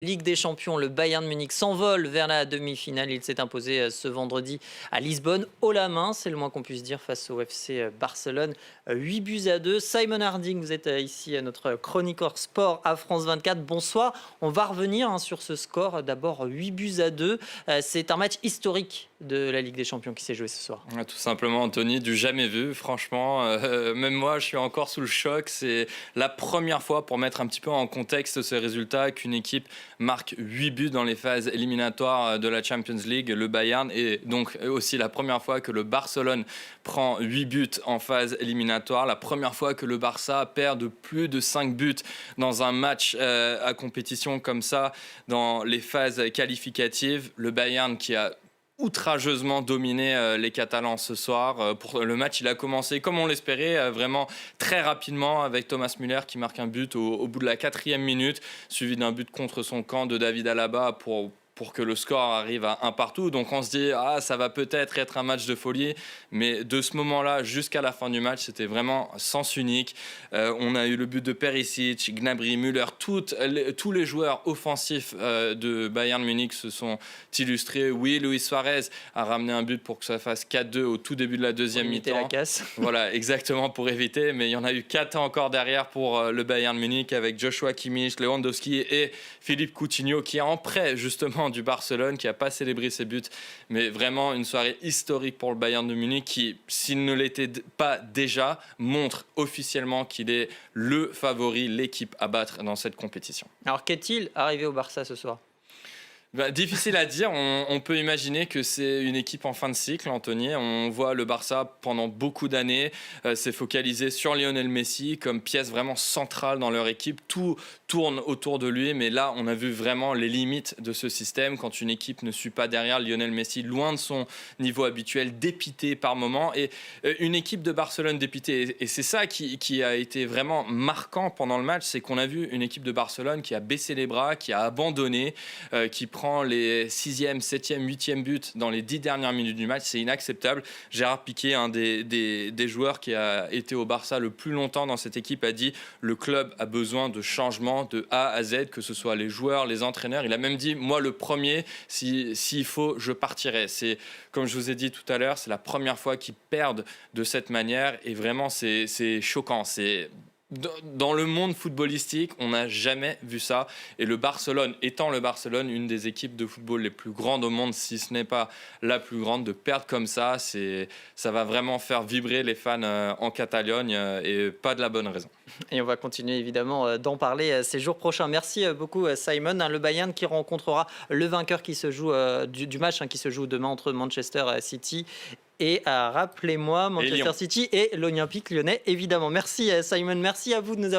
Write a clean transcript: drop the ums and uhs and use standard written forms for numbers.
Ligue des Champions, le Bayern de Munich s'envole vers la demi-finale. Il s'est imposé ce vendredi à Lisbonne, haut la main, c'est le moins qu'on puisse dire, face au FC Barcelone. 8 buts à 2. Simon Harding, vous êtes ici notre chroniqueur sport à France 24. Bonsoir. On va revenir sur ce score. D'abord 8 buts à 2. C'est un match historique de la Ligue des Champions qui s'est joué ce soir. Tout simplement, Anthony, du jamais vu. Franchement, même moi, je suis encore sous le choc. C'est la première fois, pour mettre un petit peu en contexte ce résultat, qu'une équipe marque 8 buts dans les phases éliminatoires de la Champions League, le Bayern, et donc aussi la première fois que le Barcelone prend 8 buts en phase éliminatoire, la première fois que le Barça perd de plus de 5 buts dans un match à compétition comme ça, dans les phases qualificatives. Le Bayern qui a outrageusement dominé les Catalans ce soir. Pour le match, il a commencé comme on l'espérait, vraiment très rapidement, avec Thomas Müller qui marque un but au bout de la 4e minute, suivi d'un but contre son camp de David Alaba pour que le score arrive à 1-1. Donc on se dit, ça va peut-être être un match de folie, mais de ce moment-là jusqu'à la fin du match, c'était vraiment sens unique. On a eu le but de Perisic, Gnabry, Müller, tous les joueurs offensifs de Bayern Munich se sont illustrés. Oui, Luis Suarez a ramené un but pour que ça fasse 4-2 au tout début de la deuxième mi-temps. La casse. Voilà, exactement, pour éviter, mais il y en a eu 4 encore derrière pour le Bayern Munich, avec Joshua Kimmich, Lewandowski et Philippe Coutinho, qui est en prêt justement du Barcelone, qui n'a pas célébré ses buts, mais vraiment une soirée historique pour le Bayern de Munich qui, s'il ne l'était pas déjà, montre officiellement qu'il est le favori, l'équipe à battre dans cette compétition. Alors qu'est-il arrivé au Barça ce soir ? Difficile à dire, on peut imaginer que c'est une équipe en fin de cycle, Anthony. On voit le Barça pendant beaucoup d'années s'est focalisé sur Lionel Messi comme pièce vraiment centrale dans leur équipe. Tout tourne autour de lui, mais là on a vu vraiment les limites de ce système quand une équipe ne suit pas derrière Lionel Messi, loin de son niveau habituel, dépité par moment, et une équipe de Barcelone dépitée. Et c'est ça qui a été vraiment marquant pendant le match, c'est qu'on a vu une équipe de Barcelone qui a baissé les bras, qui a abandonné, qui prend les 6e, 7e, 8e buts dans les 10 dernières minutes du match. C'est inacceptable. Gérard Piqué, un des joueurs qui a été au Barça le plus longtemps dans cette équipe, a dit le club a besoin de changements de A à Z, que ce soit les joueurs, les entraîneurs. Il a même dit, moi le premier, s'il faut, je partirai. C'est, comme je vous ai dit tout à l'heure, c'est la première fois qu'ils perdent de cette manière, et vraiment c'est choquant. Dans le monde footballistique, on n'a jamais vu ça. Et le Barcelone, étant le Barcelone, une des équipes de football les plus grandes au monde, si ce n'est pas la plus grande, de perdre comme ça, ça va vraiment faire vibrer les fans en Catalogne, et pas de la bonne raison. Et on va continuer évidemment d'en parler ces jours prochains. Merci beaucoup Simon. Le Bayern qui rencontrera le vainqueur qui se joue du match qui se joue demain entre Manchester City et rappelez-moi, Manchester City et l'Olympique Lyonnais, évidemment. Merci Simon, merci à vous de nous avoir